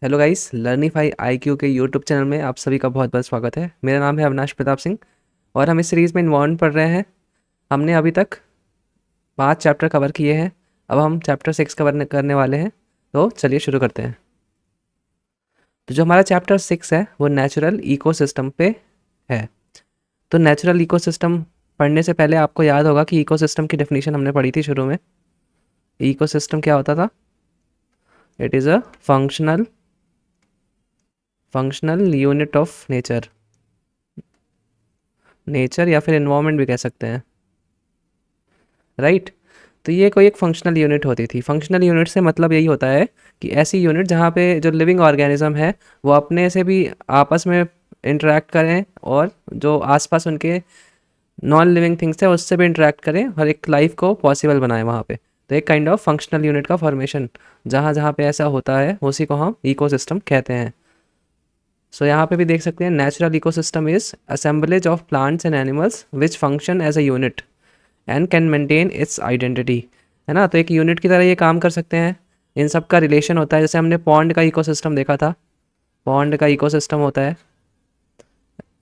Hello guys, लर्निफाई IQ के YouTube channel में आप सभी का बहुत बहुत स्वागत है। मेरा नाम है अविनाश प्रताप सिंह और हम इस सीरीज़ में इन्वॉल्व पढ़ रहे हैं। हमने अभी तक 5 चैप्टर कवर किए हैं। अब हम चैप्टर 6 कवर करने वाले हैं। तो चलिए शुरू करते हैं। तो जो हमारा चैप्टर 6 है वो नेचुरल इकोसिस्टम पे है। तो नेचुरल इकोसिस्टम पढ़ने से पहले आपको याद होगा कि इकोसिस्टम की डेफिनेशन हमने पढ़ी थी शुरू में। इकोसिस्टम क्या होता था? It is a functional unit of nature या फिर एनवायरनमेंट भी कह सकते हैं, राइट। तो ये कोई एक फंक्शनल यूनिट होती थी। फंक्शनल यूनिट से मतलब यही होता है कि ऐसी यूनिट जहाँ पे जो लिविंग ऑर्गेनिज्म है वो अपने से भी आपस में इंटरेक्ट करें और जो आसपास उनके नॉन लिविंग थिंग्स है उससे भी इंटरेक्ट करें और एक लाइफ को पॉसिबल बनाए वहाँ पे। तो एक काइंड ऑफ फंक्शनल यूनिट का फॉर्मेशन जहाँ जहाँ पे ऐसा होता है उसी को हम इकोसिस्टम कहते हैं। सो यहाँ पे भी देख सकते हैं, natural ecosystem is assemblage of plants and animals which function as a unit and can maintain its identity. है ना, तो एक यूनिट की तरह ये काम कर सकते हैं। इन सब का रिलेशन होता है। जैसे हमने पॉन्ड का इकोसिस्टम देखा था, पॉन्ड का इकोसिस्टम होता है,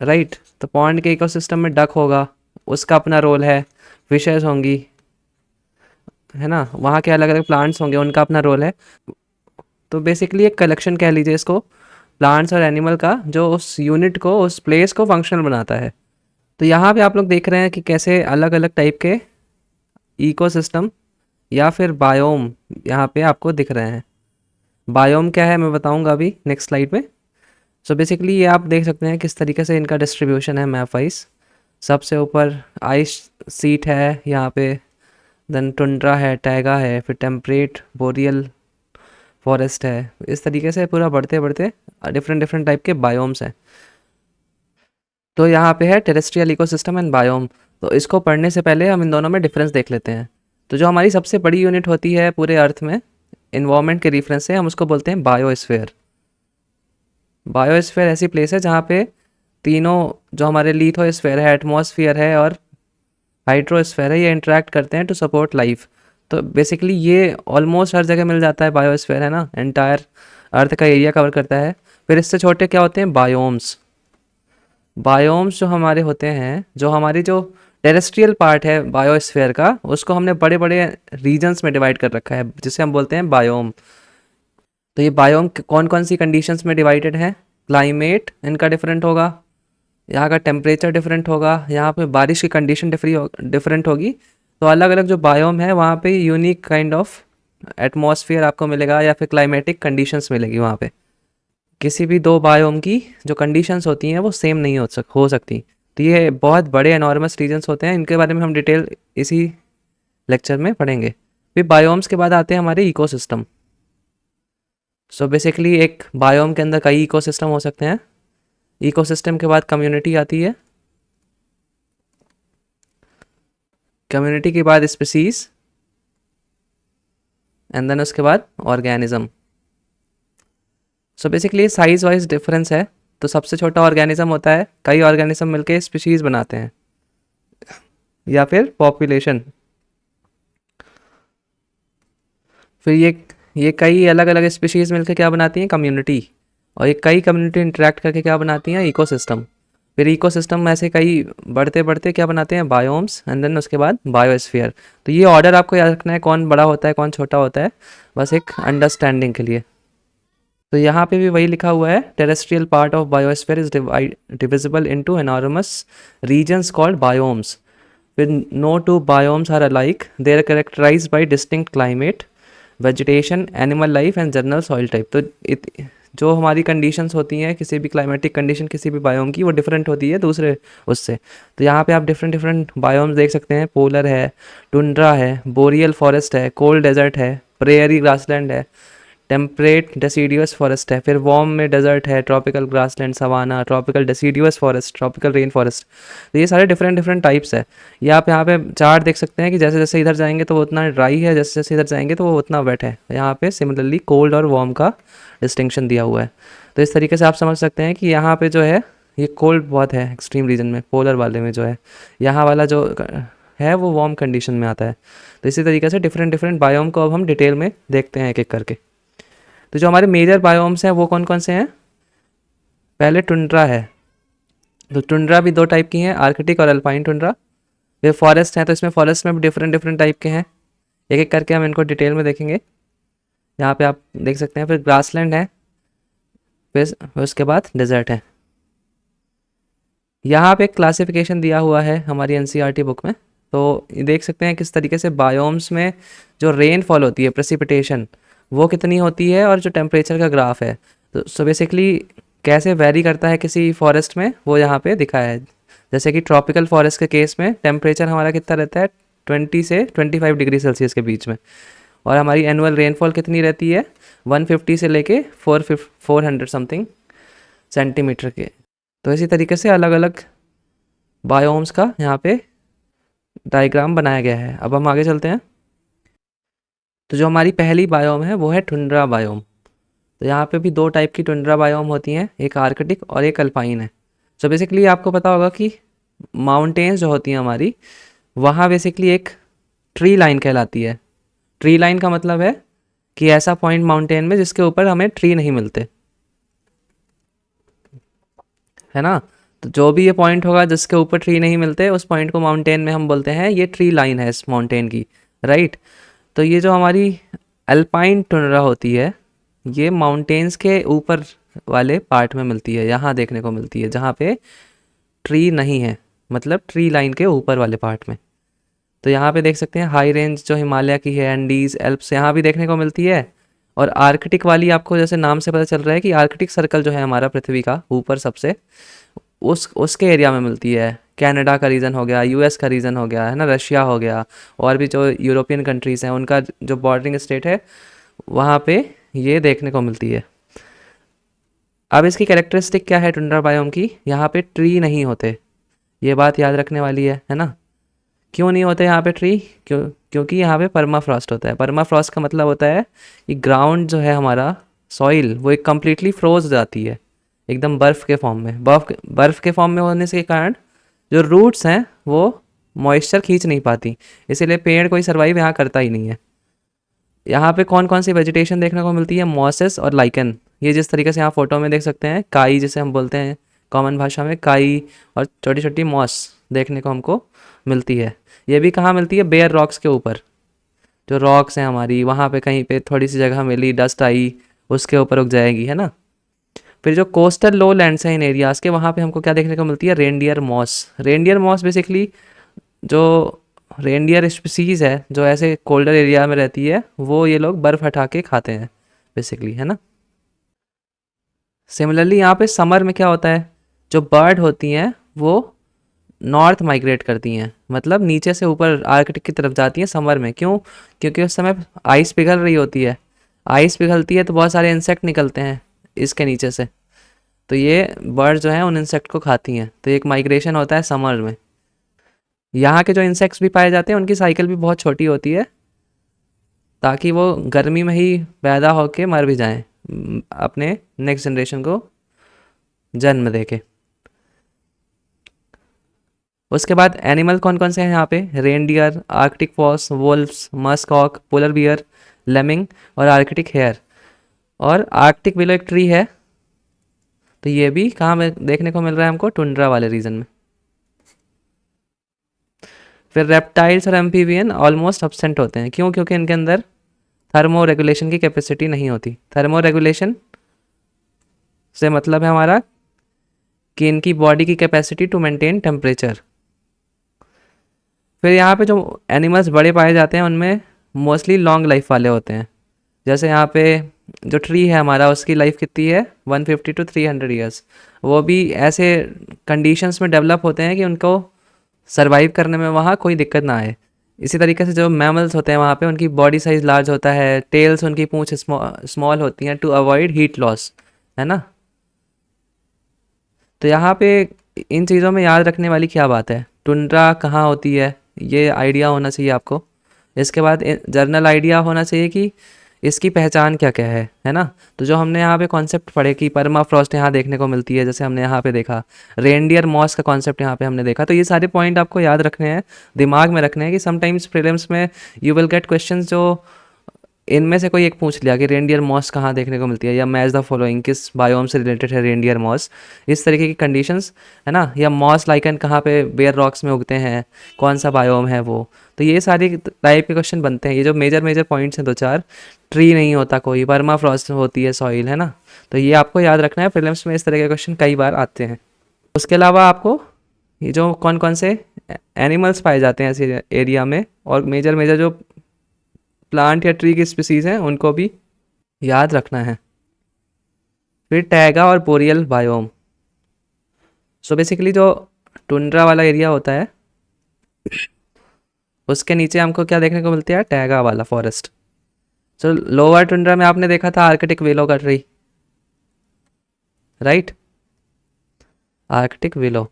राइट। तो पॉन्ड के इकोसिस्टम में डक होगा, उसका अपना रोल है। फिशेस होंगी, है ना, वहाँ के अलग अलग प्लांट्स होंगे, उनका अपना रोल है। तो बेसिकली एक कलेक्शन कह लीजिए इसको, प्लांट्स और एनिमल का, जो उस यूनिट को, उस प्लेस को फंक्शनल बनाता है। तो यहाँ पे आप लोग देख रहे हैं कि कैसे अलग अलग टाइप के इकोसिस्टम या फिर बायोम यहाँ पे आपको दिख रहे हैं। बायोम क्या है मैं बताऊंगा अभी नेक्स्ट स्लाइड में। सो बेसिकली ये आप देख सकते हैं किस तरीके से इनका डिस्ट्रीब्यूशन है मैप वाइज। सबसे ऊपर आइस सीट है यहाँ पे, देन टुंड्रा है, टैगा है, फिर टेम्परेट बोरियल फॉरेस्ट है। इस तरीके से पूरा बढ़ते बढ़ते डिफरेंट डिफरेंट टाइप के बायोम्स हैं। तो यहाँ पे है टेरेस्ट्रियल इकोसिस्टम एंड बायोम। तो इसको पढ़ने से पहले हम इन दोनों में डिफरेंस देख लेते हैं। तो जो हमारी सबसे बड़ी यूनिट होती है पूरे अर्थ में इन्वायरमेंट के रेफरेंस से, हम उसको बोलते हैं बायोस्फीयर। बायोस्फीयर ऐसी प्लेस है जहाँ पे तीनों, जो हमारे लिथोस्फीयर है, एटमॉस्फेयर है और हाइड्रोस्फीयर है, ये इंटरेक्ट करते हैं टू सपोर्ट लाइफ। तो बेसिकली ये ऑलमोस्ट हर जगह मिल जाता है बायोस्फीयर, है ना, एंटायर अर्थ का एरिया कवर करता है। फिर इससे छोटे क्या होते हैं? बायोम्स। बायोम्स जो हमारे होते हैं, जो हमारी जो टेरेस्ट्रियल पार्ट है बायोस्फीयर का, उसको हमने बड़े बड़े रीजन्स में डिवाइड कर रखा है जिसे हम बोलते हैं बायोम। तो ये बायोम कौन कौन सी कंडीशंस में डिवाइडेड है? क्लाइमेट इनका डिफरेंट होगा, यहाँ का टेम्परेचर डिफरेंट होगा, यहाँ पे बारिश की कंडीशन डिफरेंट होगी। तो अलग अलग जो बायोम है वहाँ पे यूनिक काइंड ऑफ एटमॉस्फेयर आपको मिलेगा या फिर क्लाइमेटिक कंडीशंस मिलेगी वहाँ पे। किसी भी दो बायोम की जो कंडीशंस होती हैं वो सेम नहीं हो सकती। तो ये बहुत बड़े एनॉर्मस रीजन्स होते हैं, इनके बारे में हम डिटेल इसी लेक्चर में पढ़ेंगे। फिर बायोम्स के बाद आते हैं हमारे इकोसिस्टम। सो बेसिकली एक बायोम के अंदर कई इकोसिस्टम हो सकते हैं। इकोसिस्टम के बाद कम्युनिटी आती है, कम्युनिटी के बाद स्पीसीज एंड देन उसके बाद organism. So basically size wise difference है। तो सबसे छोटा ऑर्गेनिज्म होता है, कई ऑर्गेनिज्म मिलके स्पीशीज बनाते हैं या फिर पॉपुलेशन। फिर ये कई अलग अलग स्पीशीज मिलकर क्या बनाती हैं? कम्युनिटी। और ये कई कम्युनिटी इंटरेक्ट करके क्या बनाती हैं? इकोसिस्टम। फिर इकोसिस्टम में ऐसे कई बढ़ते बढ़ते क्या बनाते हैं? बायोम्स एंड देन उसके बाद बायोस्फीयर। तो ये ऑर्डर आपको याद रखना है, कौन बड़ा होता है कौन छोटा होता है, बस एक अंडरस्टैंडिंग के लिए। तो यहाँ पे भी वही लिखा हुआ है, terrestrial part of biosphere is divisible into enormous regions called biomes. फिर no two biomes are alike, they are characterised by distinct climate, vegetation, animal life and general soil type. तो जो हमारी कंडीशंस होती हैं, किसी भी क्लाइमेटिक कंडीशन किसी भी बायोम की, वो डिफरेंट होती है दूसरे उससे। तो यहाँ पे आप डिफरेंट डिफरेंट बायोम्स देख सकते हैं। पोलर है, टुंड्रा है, बोरियल फॉरेस्ट है, कोल्ड डेजर्ट है, प्रेयरी ग्रासलैंड है, टेम्परेट डेसीडियस फॉरेस्ट है, फिर वार्म में डेजर्ट है, tropical grassland, savanna, tropical deciduous forest, tropical rain forest. तो ये सारे डिफरेंट डिफरेंट टाइप्स है। ये आप यहाँ पे चार्ट देख सकते हैं कि जैसे जैसे इधर जाएंगे तो वो उतना ड्राई है, जैसे जैसे इधर जाएंगे तो वो उतना वेट है। यहाँ पे सिमिलरली कोल्ड और वार्म का डिस्टिंक्शन दिया हुआ है। तो इस तरीके से आप समझ सकते हैं कि यहाँ पे जो है ये कोल्ड बहुत है एक्सट्रीम रीजन में, पोलर वाले में जो है, यहाँ वाला जो है वो वार्म कंडीशन में आता है। तो इसी तरीके से डिफरेंट डिफरेंट बायोम को अब हम डिटेल में देखते हैं एक एक करके। तो जो हमारे मेजर बायोम्स हैं वो कौन कौन से हैं? पहले टुंड्रा है, तो टुंड्रा भी दो टाइप की हैं, आर्कटिक और अल्पाइन टुंड्रा। वे फॉरेस्ट हैं, तो इसमें फॉरेस्ट में भी डिफरेंट डिफरेंट टाइप के हैं, एक एक करके हम इनको डिटेल में देखेंगे। यहाँ पे आप देख सकते हैं, फिर ग्रासलैंड है, फिर उसके बाद डेजर्ट है। यहाँ पे एक क्लासिफिकेशन दिया हुआ है हमारी एनसीईआरटी बुक में, तो ये देख सकते हैं किस तरीके से बायोम्स में जो रेनफॉल होती है, प्रेसिपिटेशन, वो कितनी होती है, और जो टेम्परेचर का ग्राफ है, तो सो बेसिकली कैसे वेरी करता है किसी फॉरेस्ट में, वो यहाँ पे दिखाया है। जैसे कि ट्रॉपिकल फॉरेस्ट के केस में टेम्परेचर हमारा कितना रहता है, 20 से 25 डिग्री सेल्सियस के बीच में, और हमारी एनुअल रेनफॉल कितनी रहती है, 150 से लेके 400 समथिंग सेंटीमीटर के। तो इसी तरीके से अलग अलग बायोम्स का यहाँ पे डायग्राम बनाया गया है। अब हम आगे चलते हैं। तो जो हमारी पहली बायोम है वो है टुंड्रा बायोम। तो यहाँ पे भी दो टाइप की टुंड्रा बायोम होती हैं, एक आर्कटिक और एक अल्पाइन है। सो बेसिकली आपको पता होगा कि माउंटेन्स जो होती हैं हमारी, वहाँ बेसिकली एक ट्री लाइन कहलाती है। ट्री लाइन का मतलब है कि ऐसा पॉइंट माउंटेन में जिसके ऊपर हमें ट्री नहीं मिलते, है ना। तो जो भी ये पॉइंट होगा जिसके ऊपर ट्री नहीं मिलते, उस पॉइंट को माउंटेन में हम बोलते हैं ये ट्री लाइन है इस माउंटेन की, राइट। तो ये जो हमारी अल्पाइन टुंड्रा होती है, ये माउंटेन्स के ऊपर वाले पार्ट में मिलती है, यहाँ देखने को मिलती है जहाँ पे ट्री नहीं है, मतलब ट्री लाइन के ऊपर वाले पार्ट में। तो यहाँ पे देख सकते हैं हाई रेंज जो हिमालय की है, एंडीज, एल्प्स, यहाँ भी देखने को मिलती है। और आर्कटिक वाली आपको जैसे नाम से पता चल रहा है कि आर्कटिक सर्कल जो है हमारा पृथ्वी का ऊपर सबसे, उसके एरिया में मिलती है। कनाडा का रीजन हो गया, यूएस का रीजन हो गया, है ना, रशिया हो गया, और भी जो यूरोपियन कंट्रीज़ हैं उनका जो बॉर्डरिंग स्टेट है, वहाँ पे ये देखने को मिलती है। अब इसकी कैरेक्टरिस्टिक क्या है टुंड्रा बायोम की? यहाँ पे ट्री नहीं होते, ये बात याद रखने वाली है ना। क्यों नहीं होते यहाँ पे ट्री? क्योंकि यहाँ पे परमाफ्रॉस्ट होता है। परमाफ्रॉस्ट का मतलब होता है कि ग्राउंड जो है हमारा, सॉइल, वो एक कम्प्लीटली फ्रोज जाती है, एकदम बर्फ़ के फॉर्म में। बर्फ़ के फॉर्म में होने के कारण जो रूट्स हैं वो मॉइस्चर खींच नहीं पाती, इसीलिए पेड़ कोई सर्वाइव यहाँ करता ही नहीं है। यहाँ पे कौन कौन सी वेजिटेशन देखने को मिलती है? मॉसेस और लाइकन। ये जिस तरीके से यहाँ फोटो में देख सकते हैं, काई जिसे हम बोलते हैं कॉमन भाषा में, काई, और छोटी छोटी मॉस देखने को हमको मिलती है। ये भी कहाँ मिलती है? बेयर रॉक्स के ऊपर। जो रॉक्स हैं हमारी, वहाँ पे कहीं पे थोड़ी सी जगह मिली, डस्ट आई, उसके ऊपर उग जाएगी, है ना। फिर जो कोस्टल लो लैंड्स हैं इन एरियाज़ के, वहाँ पे हमको क्या देखने को मिलती है? Reindeer moss. Reindeer moss basically जो रेनडियर स्पीसीज़ है जो ऐसे कोल्डर एरिया में रहती है, वो ये लोग बर्फ़ हटा के खाते हैं बेसिकली, है ना। सिमिलरली यहाँ पे समर में क्या होता है? जो बर्ड होती हैं वो नॉर्थ माइग्रेट करती हैं, मतलब नीचे से ऊपर आर्कटिक की तरफ जाती हैं समर में। क्यों? क्योंकि उस समय आइस पिघल रही होती है। आइस पिघलती है तो बहुत सारे इंसेक्ट निकलते हैं इसके नीचे से, तो ये बर्ड जो हैं उन इंसेक्ट को खाती हैं। तो एक माइग्रेशन होता है समर में। यहाँ के जो इंसेक्ट्स भी पाए जाते हैं उनकी साइकिल भी बहुत छोटी होती है, ताकि वो गर्मी में ही पैदा होके मर भी जाएं, अपने नेक्स्ट जनरेशन को जन्म देके। उसके बाद एनिमल कौन कौन से हैं यहाँ पे? Reindeer, arctic fox, wolfs, musk ox, polar bear, lemming और आर्कटिक हेयर। और आर्कटिक बिलो एक ट्री है, तो ये भी कहाँ में देखने को मिल रहा है हमको? टुंड्रा वाले रीजन में। फिर रेप्टाइल्स और एम्फीबियन ऑलमोस्ट एब्सेंट होते हैं। क्यों? क्योंकि इनके अंदर थर्मो रेगुलेशन की कैपेसिटी नहीं होती। थर्मो रेगुलेशन से मतलब है हमारा कि इनकी बॉडी की कैपेसिटी टू मेंटेन टेम्परेचर। फिर यहाँ पे जो एनिमल्स बड़े पाए जाते हैं उनमें मोस्टली लॉन्ग लाइफ वाले होते हैं। जैसे यहाँ पे जो ट्री है हमारा, उसकी लाइफ कितनी है? 150 to 300 ईयर्स। वो भी ऐसे कंडीशंस में डेवलप होते हैं कि उनको सरवाइव करने में वहाँ कोई दिक्कत ना आए। इसी तरीके से जो मैमल्स होते हैं वहाँ पे, उनकी बॉडी साइज़ लार्ज होता है, टेल्स, उनकी पूंछ स्मॉल होती हैं टू अवॉइड हीट लॉस, है ना। तो यहाँ पे इन चीज़ों में याद रखने वाली क्या बात है? टुंड्रा कहाँ होती है, ये आइडिया होना चाहिए आपको। इसके बाद जर्नल आइडिया होना चाहिए कि इसकी पहचान क्या क्या है ना। तो जो हमने यहाँ पे कॉन्सेप्ट पढ़े कि परमाफ्रॉस्ट यहाँ देखने को मिलती है, जैसे हमने यहाँ पे देखा, रेनडियर मॉस का कॉन्सेप्ट यहाँ पे हमने देखा। तो ये सारे पॉइंट आपको याद रखने हैं, दिमाग में रखने हैं कि समटाइम्स प्रीलिम्स में यू विल गेट क्वेश्चंस जो इनमें से कोई एक पूछ लिया कि रेनडियर मॉस कहाँ देखने को मिलती है, या मैच द फॉलोइंग, किस बायोम से रिलेटेड है रेनडियर मॉस, इस तरीके की कंडीशंस है ना, या मॉस लाइकन कहाँ पे बेयर रॉक्स में उगते हैं, कौन सा बायोम है वो। तो ये सारी टाइप के क्वेश्चन बनते हैं। ये जो मेजर मेजर पॉइंट्स हैं दो चार, ट्री नहीं होता कोई, वर्मा फ्रॉस्ट होती है सॉइल, है ना। तो ये आपको याद रखना है, प्रीलिम्स में इस तरह के क्वेश्चन कई बार आते हैं। उसके अलावा आपको ये जो कौन कौन से एनिमल्स पाए जाते हैं ऐसे एरिया में, और मेजर मेजर जो प्लांट या ट्री की स्पीसीज हैं उनको भी याद रखना है। फिर टैगा और बोरियल बायोम। सो बेसिकली जो टुंड्रा वाला एरिया होता है उसके नीचे हमको क्या देखने को मिलती है, टैगा वाला फॉरेस्ट। सो लोअर टुंड्रा में आपने देखा था आर्कटिक विलो का ट्री, राइट, आर्कटिक विलो।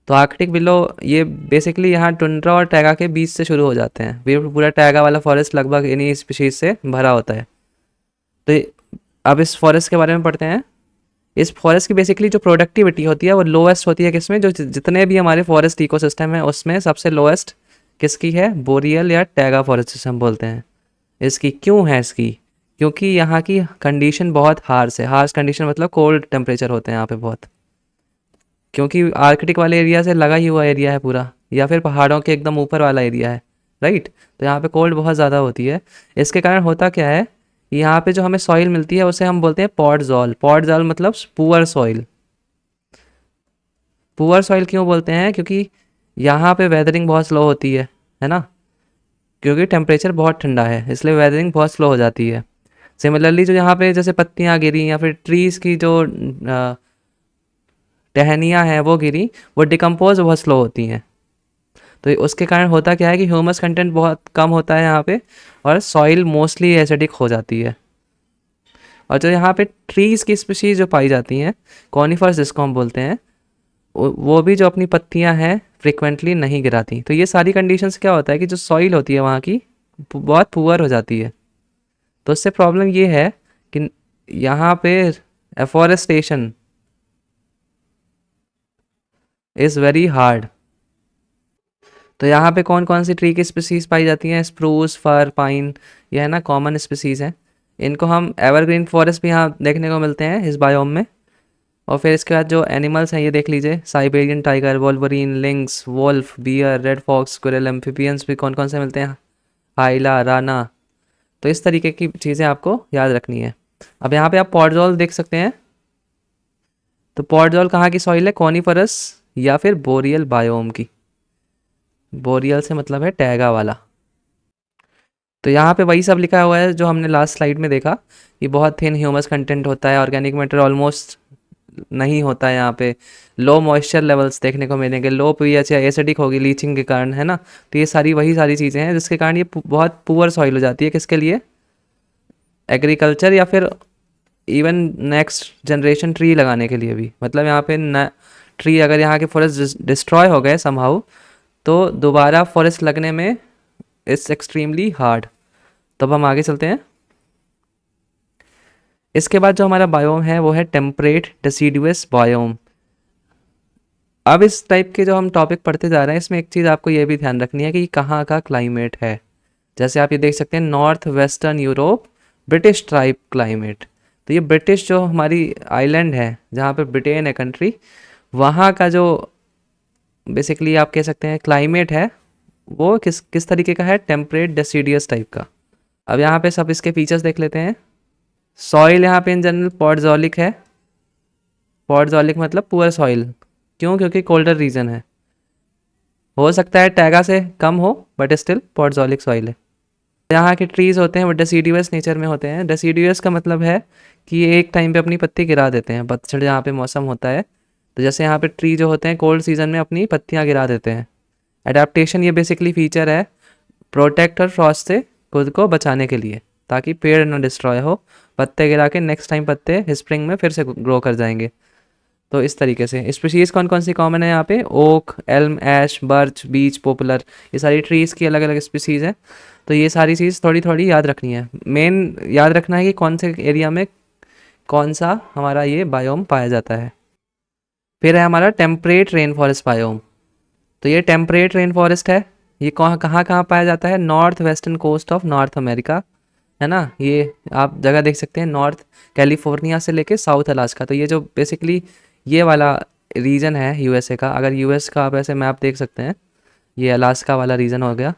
तो आर्कटिक विलो ये बेसिकली यहाँ टुंड्रा और टैगा के बीच से शुरू हो जाते हैं। ये पूरा टैगा वाला फॉरेस्ट लगभग इन्हीं स्पीशीज से भरा होता है। तो अब इस फॉरेस्ट के बारे में पढ़ते हैं। इस फॉरेस्ट की बेसिकली जो प्रोडक्टिविटी होती है वो लोएस्ट होती है किसमें, जो जितने भी हमारे फॉरेस्ट इकोसिस्टम है उसमें सबसे लोएस्ट किसकी है, बोरियल या टैगा फॉरेस्ट सिस्टम बोलते हैं इसकी। क्यों है इसकी, क्योंकि यहाँ की कंडीशन बहुत हार्श है। हार्श कंडीशन मतलब कोल्ड टेम्परेचर होते हैं यहाँ पे बहुत, क्योंकि आर्कटिक वाले एरिया से लगा ही हुआ एरिया है पूरा, या फिर पहाड़ों के एकदम ऊपर वाला एरिया है, राइट। तो यहाँ पे कोल्ड बहुत ज़्यादा होती है। इसके कारण होता क्या है, यहाँ पे जो हमें सॉइल मिलती है उसे हम बोलते हैं पॉडजॉल। पॉडजॉल मतलब पुअर सॉइल। पुअर सॉइल क्यों बोलते हैं, क्योंकि यहाँ पे वेदरिंग बहुत स्लो होती है ना, क्योंकि टेम्परेचर बहुत ठंडा है इसलिए वेदरिंग बहुत स्लो हो जाती है। सिमिलरली जो यहाँ पे जैसे पत्तियाँ गिरी या फिर ट्रीज़ की जो टहनियाँ हैं वो गिरी, वो डिकम्पोज बहुत स्लो होती हैं। तो उसके कारण होता क्या है कि ह्यूमस कंटेंट बहुत कम होता है यहाँ पे, और सॉइल मोस्टली एसिडिक हो जाती है। और जो यहाँ पे ट्रीज़ की स्पीशीज़ जो पाई जाती हैं, कॉनिफर्स जिसको हम बोलते हैं, वो भी जो अपनी पत्तियाँ हैं फ्रिक्वेंटली नहीं गिराती। तो ये सारी कंडीशंस क्या होता है कि जो सॉइल होती है वहाँ की बहुत पुअर हो जाती है। तो उससे प्रॉब्लम ये है कि यहाँ पे एफॉरेस्टेशन इज़ वेरी हार्ड। तो यहाँ पे कौन कौन सी ट्री की स्पीसीज़ पाई जाती हैं, स्प्रूस, फर, पाइन, ये है ना कॉमन स्पीसीज़ हैं। इनको हम एवरग्रीन फॉरेस्ट भी यहाँ देखने को मिलते हैं इस बायोम में। और फिर इसके बाद जो एनिमल्स हैं ये देख लीजिए, Siberian tiger, wolverine, lynx, wolf, bear, red fox, squirrel, amphibians भी कौन कौन से मिलते हैं, हाइला, राना। तो इस तरीके की चीज़ें आपको याद रखनी है। अब यहाँ पे आप पॉडजॉल देख सकते हैं। तो पॉडजॉल कहाँ की सॉइल है, कॉनिफरस या फिर बोरियल बायोम की। बोरियल से मतलब है टैगा वाला। तो यहाँ पे वही सब लिखा हुआ है जो हमने लास्ट स्लाइड में देखा कि बहुत थिन ह्यूमस कंटेंट होता है, ऑर्गेनिक मैटर ऑलमोस्ट नहीं होता है यहाँ पे, लो मॉइस्चर लेवल्स देखने को मिलेंगे, लो पीएच या एसिडिक होगी लीचिंग के कारण, है ना। तो ये सारी वही सारी चीज़ें हैं जिसके कारण ये बहुत पुअर सॉइल हो जाती है किसके लिए, एग्रीकल्चर या फिर इवन नेक्स्ट जनरेशन ट्री लगाने के लिए भी। मतलब यहाँ पे ट्री अगर यहाँ के फॉरेस्ट डिस्ट्रॉय हो गए समहाउ, तो दोबारा फॉरेस्ट लगने में इट्स एक्सट्रीमली हार्ड। तब हम आगे चलते हैं। इसके बाद जो हमारा बायोम है वो है टेम्परेट डेसिडुअस बायोम। अब इस टाइप के जो हम टॉपिक पढ़ते जा रहे हैं इसमें एक चीज़ आपको ये भी ध्यान रखनी है कि कहाँ का क्लाइमेट है। जैसे आप ये देख सकते हैं, north western Europe, British type climate. तो ये ब्रिटिश जो हमारी आइलैंड है जहाँ पे ब्रिटेन है कंट्री, वहाँ का जो बेसिकली आप कह सकते हैं क्लाइमेट है वो किस किस तरीके का है, टेम्परेट डेसिडियस टाइप का। अब यहाँ पे सब इसके फीचर्स देख लेते हैं। सॉइल यहाँ पे इन जनरल पॉडजॉलिक है। पॉडजॉलिक मतलब पुअर सॉइल। क्यों, क्योंकि कोल्डर रीजन है। हो सकता है टैगा से कम हो बट स्टिल पॉडजॉलिक सॉइल है। यहाँ के ट्रीज़ होते हैं वो डेसिडियस नेचर में होते हैं। डेसिडियस का मतलब है कि ये एक टाइम पे अपनी पत्ती गिरा देते हैं, पतझड़ जहाँ पे मौसम होता है। तो जैसे यहाँ पे ट्री जो होते हैं कोल्ड सीजन में अपनी पत्तियाँ गिरा देते हैं। एडेप्टेशन ये बेसिकली फीचर है प्रोटेक्ट और फ्रॉस्ट से खुद को बचाने के लिए, ताकि पेड़ ना डिस्ट्रॉय हो। पत्ते गिरा के नेक्स्ट टाइम पत्ते स्प्रिंग में फिर से ग्रो कर जाएंगे। तो इस तरीके से स्पीशीज़ कौन कौन सी कॉमन है यहाँ पे, ओक, एल्म, ऐश, बर्च, बीच, पॉपुलर, ये सारी ट्रीज़ की अलग अलग स्पीशीज़ हैं। तो ये सारी चीज़ थोड़ी थोड़ी याद रखनी है। मेन याद रखना है कि कौन से एरिया में कौन सा हमारा ये बायोम पाया जाता है। फिर है हमारा टेम्परेट रेन फॉरेस्ट बायोम। तो ये टेम्परेट रेन फॉरेस्ट है। ये कहाँ कहाँ कहाँ पाया जाता है, north western coast of North America, है ना। ये आप जगह देख सकते हैं, नॉर्थ कैलिफोर्निया से लेके साउथ अलास्का। तो ये जो बेसिकली ये वाला रीजन है यूएसए का, अगर यूएस का आप ऐसे मैप देख सकते हैं, ये अलास्का वाला रीजन हो गया,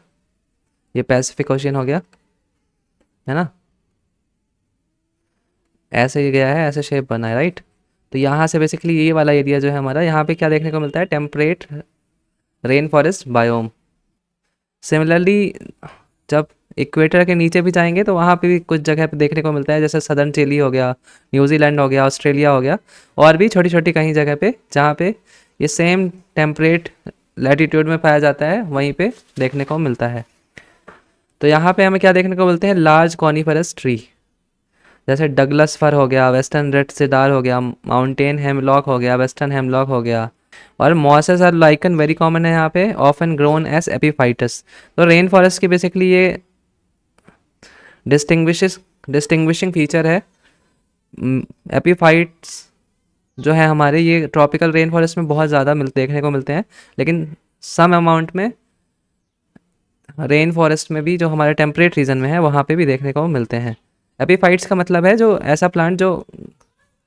ये पैसिफिक ओशियन हो गया, है ना। ऐसे ही गया है, ऐसे शेप बना है, राइट। तो यहाँ से बेसिकली ये वाला एरिया जो है हमारा, यहाँ पे क्या देखने को मिलता है, temperate rain forest biome. Similarly जब इक्वेटर के नीचे भी जाएंगे तो वहाँ पे भी कुछ जगह पे देखने को मिलता है, जैसे सदर्न चिली हो गया, न्यूजीलैंड हो गया, ऑस्ट्रेलिया हो गया, और भी छोटी छोटी कहीं जगह पे जहाँ पे ये सेम टेम्परेट लैटिट्यूड में पाया जाता है, वहीं पे देखने को मिलता है। तो यहाँ पे हमें क्या देखने को मिलते हैं, लार्ज कॉनिफरस ट्री, जैसे डगलस फर हो गया, वेस्टर्न रेड सिडार हो गया, माउंटेन हेमलॉक हो गया, वेस्टर्न हेमलॉक हो गया, और मॉसेस और लाइकन वेरी कॉमन है यहाँ पे, ऑफन ग्रोन एज एपीफाइटस। तो रेन फॉरेस्ट की बेसिकली ये डिस्टिंग्विशिंग फीचर है। एपीफाइट्स जो है हमारे, ये ट्रॉपिकल रेन फॉरेस्ट में बहुत ज़्यादा देखने को मिलते हैं, लेकिन सम अमाउंट में रेन फॉरेस्ट में भी जो हमारे टेम्परेट रीजन में है वहाँ पे भी देखने को मिलते हैं। एपीफाइट्स का मतलब है जो ऐसा प्लांट जो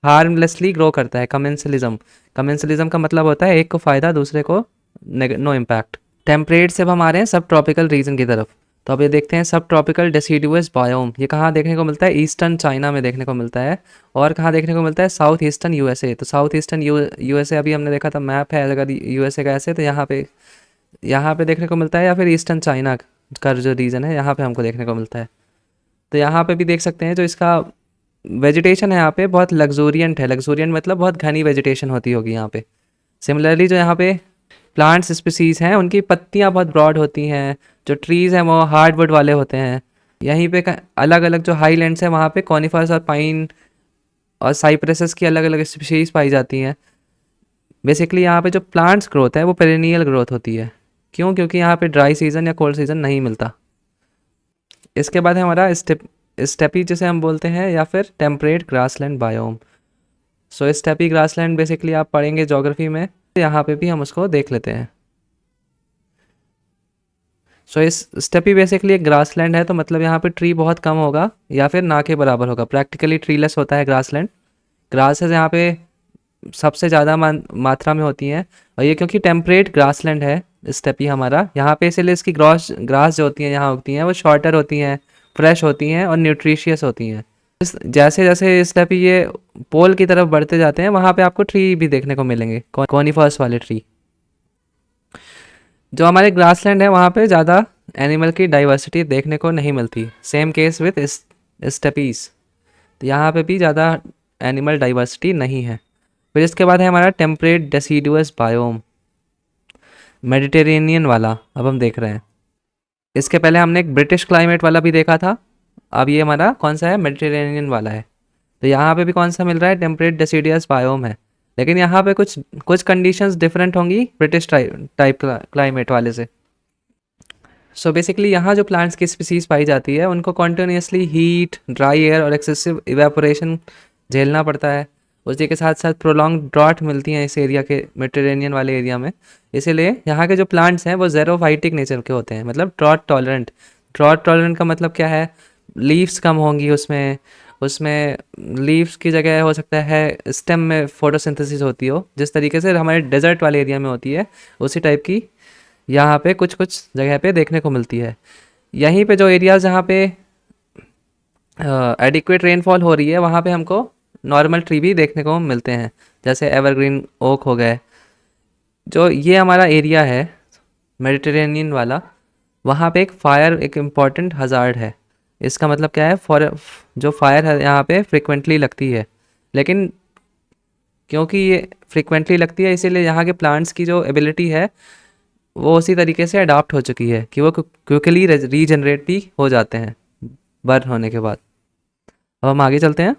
हार्मलेसली ग्रो करता है। कमेंसलिज्म का मतलब होता है एक को फ़ायदा, दूसरे को नो इम्पैक्ट। टेम्परेट से अब हम आ रहे हैं सब ट्रॉपिकल रीजन की तरफ। तो अब ये देखते हैं सब ट्रॉपिकल डेसिडुअस बायोम, ये कहाँ देखने को मिलता है, ईस्टर्न चाइना में देखने को मिलता है। और कहाँ देखने को मिलता है, साउथ ईस्टर्न यूएसए। तो साउथ ईस्टर्न यूएसए अभी हमने देखा था मैप है, अगर यूएसए का ऐसे, तो यहाँ पे देखने को मिलता है, या फिर ईस्टर्न चाइना का जो रीजन है यहाँ पे हमको देखने को मिलता है। तो यहाँ पे भी देख सकते हैं जो इसका वेजिटेशन है यहाँ पे बहुत लग्जूरियंट है। लग्जूरियंट मतलब बहुत घनी वेजिटेशन होती होगी यहाँ पे। सिमिलरली जो यहाँ पे प्लांट्स स्पीसीज़ हैं उनकी पत्तियाँ बहुत ब्रॉड होती हैं, जो ट्रीज़ हैं वो हार्डवुड वाले होते हैं। यहीं पे अलग अलग जो हाईलैंड्स हैं वहाँ पे कॉनिफर्स और पाइन और साइप्रेसेस की अलग अलग स्पीशीज़ पाई जाती हैं। बेसिकली यहाँ पे जो प्लांट्स ग्रोथ है वो पेरेनियल ग्रोथ होती है। क्यों? क्योंकि यहाँ पे ड्राई सीजन या कोल्ड सीजन नहीं मिलता। इसके बाद है हमारा स्टेपी जिसे हम बोलते हैं, या फिर टेम्परेट ग्रासलैंड बायोम। सो स्टेपी ग्रासलैंड बेसिकली आप पढ़ेंगे ज्योग्राफी में, यहाँ पे भी हम उसको देख लेते हैं। सो इस स्टेपी बेसिकली एक ग्रासलैंड है, तो मतलब यहाँ पे ट्री बहुत कम होगा या फिर ना के बराबर होगा, प्रैक्टिकली ट्रीलेस होता है ग्रासलैंड। ग्रासेस यहाँ पे सबसे ज़्यादा मात्रा में होती हैं, और ये क्योंकि टेम्परेट ग्रासलैंड है स्टेपी हमारा, यहाँ पे इसलिए इसकी ग्रास जो होती हैं यहाँ उगती हैं वो शॉर्टर होती हैं, फ्रेश होती हैं और न्यूट्रिशियस होती हैं। जैसे जैसे स्टेपी ये पोल की तरफ बढ़ते जाते हैं वहाँ पे आपको ट्री भी देखने को मिलेंगे, कॉनिफर्स वाले ट्री। जो हमारे ग्रासलैंड है वहाँ पे ज़्यादा एनिमल की डाइवर्सिटी देखने को नहीं मिलती। सेम केस विथ स्टेपीज, तो यहाँ पे भी ज़्यादा एनिमल डाइवर्सिटी नहीं है। फिर इसके बाद है हमारा टेम्परेट डेसिडुअस बायोम, मेडिटेरेनियन वाला अब हम देख रहे हैं। इसके पहले हमने एक ब्रिटिश क्लाइमेट वाला भी देखा था, अब ये हमारा कौन सा है, मेडिटेरेनियन वाला है। तो यहाँ पे भी कौन सा मिल रहा है, टेम्परेट डेसिडुअस बायोम है, लेकिन यहाँ पे कुछ कुछ कंडीशंस डिफरेंट होंगी ब्रिटिश टाइप क्लाइमेट वाले से। सो बेसिकली यहाँ जो प्लांट्स की स्पीसीज पाई जाती है उनको कॉन्टिन्यूसली हीट, ड्राई एयर और एक्सेसिव इवेपोरेशन झेलना पड़ता है। उसी के साथ साथ प्रोलॉन्ग ड्रॉट मिलती हैं इस एरिया के, मेडिटेरेनियन वाले एरिया में। इसीलिए यहाँ के जो प्लांट्स हैं वो ज़ेरोफाइटिक नेचर के होते हैं, मतलब ड्रॉट टॉलरेंट। ड्रॉट टॉलरेंट का मतलब क्या है, लीव्स कम होंगी उसमें उसमें लीव्स की जगह हो सकता है स्टेम में फोटोसिंथेसिस होती हो, जिस तरीके से हमारे डेजर्ट वाले एरिया में होती है उसी टाइप की यहाँ पे कुछ कुछ जगह पे देखने को मिलती है। यहीं पे जो एरियाज़ जहाँ पे एडिक्वेट रेनफॉल हो रही है वहाँ पे हमको नॉर्मल ट्री भी देखने को मिलते हैं, जैसे एवरग्रीन ओक हो गए। जो ये हमारा एरिया है मेडिटेरेनियन वाला, वहाँ पे एक इम्पॉर्टेंट हज़ार्ड है। इसका मतलब क्या है, जो फायर है यहाँ पे फ्रिक्वेंटली लगती है, लेकिन क्योंकि ये फ्रिक्वेंटली लगती है इसीलिए यहाँ के प्लांट्स की जो एबिलिटी है वो उसी तरीके से अडॉप्ट हो चुकी है कि वो क्विकली रीजनरेट भी हो जाते हैं बर्न होने के बाद। अब हम आगे चलते हैं।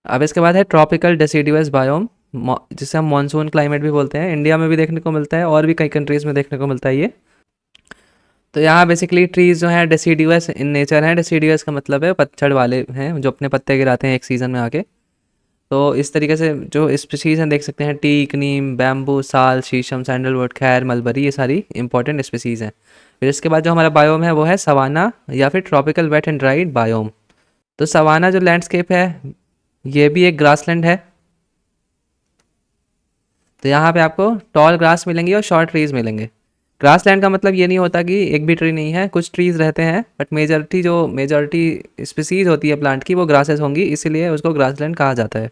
अब इसके बाद है ट्रॉपिकल डेसिडुअस बायोम, जिसे हम मॉनसून क्लाइमेट भी बोलते हैं। इंडिया में भी देखने को मिलता है और भी कई कंट्रीज़ में देखने को मिलता है ये। तो यहाँ बेसिकली ट्रीज़ जो हैं डेसिडुअस इन नेचर हैं। डेसिडुअस का मतलब है पतझड़ वाले हैं, जो अपने पत्ते गिराते हैं एक सीज़न में आके। तो इस तरीके से जो स्पीशीज़ हैं देख सकते हैं, टीक, नीम, बैम्बू, साल, शीशम, सैंडलवुड, खैर, मलबरी, ये सारी इंपॉर्टेंट स्पीशीज़ हैं। फिर इसके बाद जो हमारा बायोम है वो है सवाना या फिर tropical wet and dried biome. तो सवाना जो लैंडस्केप है ये भी एक ग्रासलैंड है। तो यहाँ पे आपको टॉल ग्रास मिलेंगी और शॉर्ट ट्रीज मिलेंगे। ग्रासलैंड का मतलब ये नहीं होता कि एक भी ट्री नहीं है, कुछ ट्रीज रहते हैं, बट मेजॉरिटी स्पीसीज होती है प्लांट की वो ग्रासेस होंगी, इसीलिए उसको ग्रासलैंड कहा जाता है।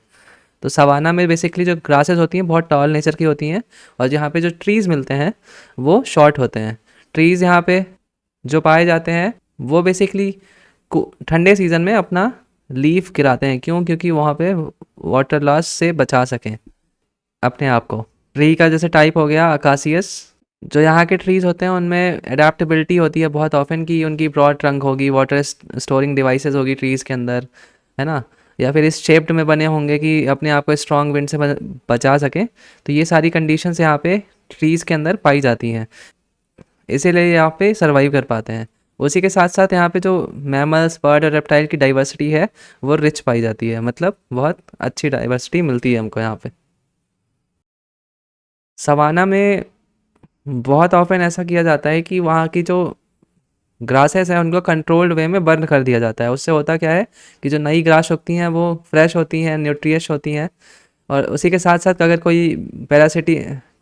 तो सवाना में बेसिकली जो ग्रासेस होती हैं बहुत टॉल नेचर की होती हैं, और यहाँ पे जो ट्रीज़ मिलते हैं वो शॉर्ट होते हैं। ट्रीज़ यहाँ पे जो पाए जाते हैं वो बेसिकली ठंडे सीज़न में अपना लीफ गिराते हैं। क्यों? क्योंकि वहाँ पे वाटर लॉस से बचा सकें अपने आप को। ट्री का जैसे टाइप हो गया अकासियस। जो यहाँ के ट्रीज़ होते हैं उनमें एडेप्टेबिलिटी होती है बहुत ऑफन की उनकी ब्रॉड ट्रंक होगी, वाटर स्टोरिंग डिवाइसेस होगी ट्रीज़ के अंदर, है ना, या फिर इस शेप्ड में बने होंगे कि अपने आप को स्ट्रॉन्ग विंड से बचा सकें। तो ये सारी कंडीशंस यहाँ पे ट्रीज़ के अंदर पाई जाती हैं, इसीलिए यहाँ पे सर्वाइव कर पाते हैं। उसी के साथ साथ यहाँ पे जो मैमल्स, बर्ड और रेप्टाइल की डाइवर्सिटी है वो रिच पाई जाती है, मतलब बहुत अच्छी डाइवर्सिटी मिलती है हमको यहाँ पे। सवाना में बहुत ऑफन ऐसा किया जाता है कि वहाँ की जो ग्रासेस हैं उनको कंट्रोल्ड वे में बर्न कर दिया जाता है। उससे होता क्या है कि जो नई ग्रास उगती हैं वो फ्रेश होती हैं, न्यूट्रियस होती हैं, और उसी के साथ साथ अगर कोई पैरासिटी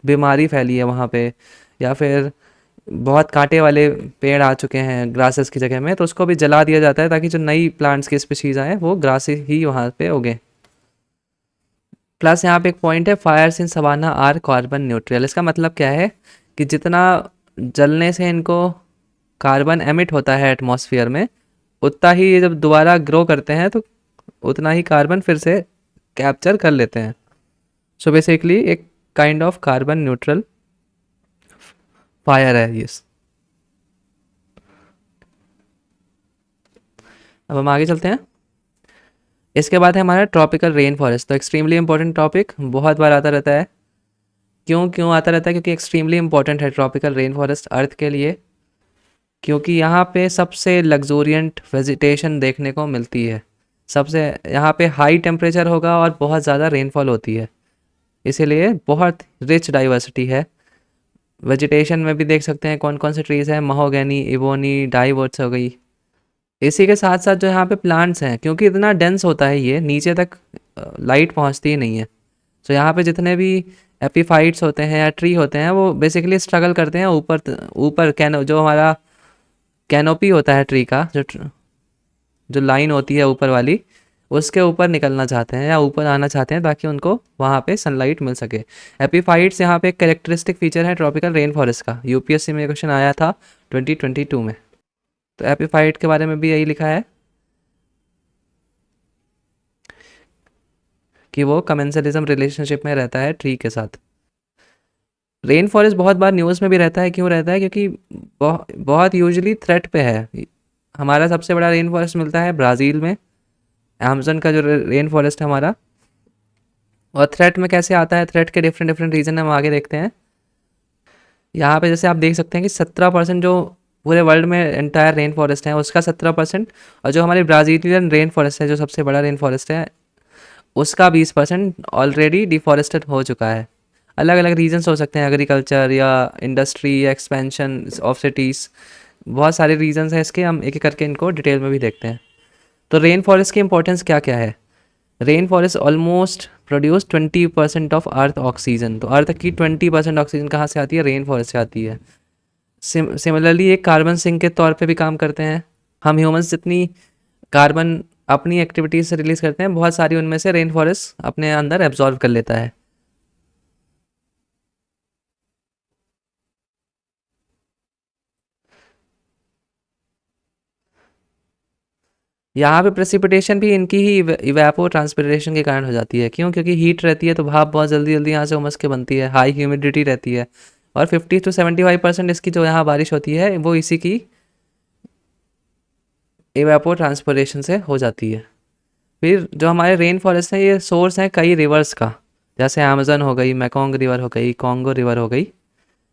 बीमारी फैली है वहाँ पे, या फिर बहुत कांटे वाले पेड़ आ चुके हैं ग्रासेस की जगह में, तो उसको भी जला दिया जाता है ताकि जो नई प्लांट्स की स्पीशीज़ आए वो ग्रास ही वहाँ पे उगे। प्लस यहाँ पे एक पॉइंट है, fires in savanna are carbon neutral. इसका मतलब क्या है कि जितना जलने से इनको कार्बन एमिट होता है एटमॉस्फेयर में, उतना ही ये जब दोबारा ग्रो करते हैं तो उतना ही कार्बन फिर से कैप्चर कर लेते हैं। सो बेसिकली एक kind of carbon neutral fire है ये। अब हम आगे चलते हैं। इसके बाद है हमारा ट्रॉपिकल रेन फॉरेस्ट। तो एक्सट्रीमली इंपॉर्टेंट टॉपिक, बहुत बार आता रहता है। क्यों क्यों आता रहता है? क्योंकि एक्सट्रीमली इंपॉर्टेंट है ट्रॉपिकल रेन फॉरेस्ट अर्थ के लिए, क्योंकि यहाँ पे सबसे लग्जूरियंट वेजिटेशन देखने को मिलती है। सबसे यहाँ पे हाई टेम्परेचर होगा और बहुत ज़्यादा रेनफॉल होती है, इसीलिए बहुत रिच डाइवर्सिटी है। वेजिटेशन में भी देख सकते हैं कौन कौन से ट्रीज़ हैं, महोगैनी, इवोनी, डाइवर्ट्स हो गई। इसी के साथ साथ जो यहाँ पे प्लांट्स हैं, क्योंकि इतना डेंस होता है ये, नीचे तक लाइट पहुँचती ही नहीं है। तो यहाँ पे जितने भी एपीफाइट्स होते हैं या ट्री होते हैं वो बेसिकली स्ट्रगल करते हैं ऊपर ऊपर जो हमारा कैनोपी होता है ट्री का, जो लाइन होती है ऊपर वाली, उसके ऊपर निकलना चाहते हैं या ऊपर आना चाहते हैं ताकि उनको वहाँ पे सनलाइट मिल सके। एपीफाइट्स यहाँ पे एक कैरेक्टरिस्टिक फीचर है ट्रॉपिकल रेन फॉरेस्ट का। यूपीएससी में क्वेश्चन आया था 2022 में। तो एपीफाइट के बारे में भी यही लिखा है कि वो कमेंसलिज्म रिलेशनशिप में रहता है ट्री के साथ। रेन फॉरेस्ट बहुत बार न्यूज़ में भी रहता है। क्यों रहता है? क्योंकि बहुत यूजुअली थ्रेट पे है। हमारा सबसे बड़ा रेन फॉरेस्ट मिलता है ब्राज़ील में, अमेज़न का जो रेन फॉरेस्ट है हमारा। और थ्रेट में कैसे आता है? थ्रेट के डिफरेंट डिफरेंट रीजन हम आगे देखते हैं। यहाँ पे जैसे आप देख सकते हैं कि 17% जो पूरे वर्ल्ड में एंटायर रेन फॉरेस्ट है उसका 17%, और जो हमारी ब्राज़ीलियन रेन फॉरेस्ट है जो सबसे बड़ा रेन फॉरेस्ट है उसका 20% ऑलरेडी डिफॉरेस्टेड हो चुका है। अलग अलग रीजन्स हो सकते हैं, एग्रीकल्चर या इंडस्ट्री या एक्सपेंशन ऑफ सिटीज़, बहुत सारे रीजन्स हैं इसके। हम एक एक करके इनको डिटेल में भी देखते हैं। तो रेन फॉरेस्ट की इंपॉर्टेंस क्या क्या है? Rain forest almost produce 20% of earth oxygen. तो अर्थ की 20% ऑक्सीजन कहाँ से आती है? रेन फॉरेस्ट से आती है। सिमिलरली एक कार्बन सिंक के तौर पे भी काम करते हैं। हम ह्यूमंस जितनी कार्बन अपनी एक्टिविटीज़ से रिलीज़ करते हैं, बहुत सारी उनमें से रेन फॉरेस्ट अपने अंदर एब्जॉर्व कर लेता है। यहाँ पे प्रेसिपिटेशन भी इनकी ही इवेपो ट्रांसपिरेशन के कारण हो जाती है। क्यों? क्योंकि हीट रहती है तो भाप बहुत जल्दी जल्दी यहाँ से उमस के बनती है, हाई ह्यूमिडिटी रहती है, और 50 to 75% इसकी जो यहाँ बारिश होती है वो इसी की इवेपो ट्रांसपिरेशन से हो जाती है। फिर जो हमारे रेन फॉरेस्ट हैं ये सोर्स हैं कई रिवर्स का, जैसे अमेजन हो गई, मैकोंग रिवर हो गई, कॉन्गो रिवर हो गई।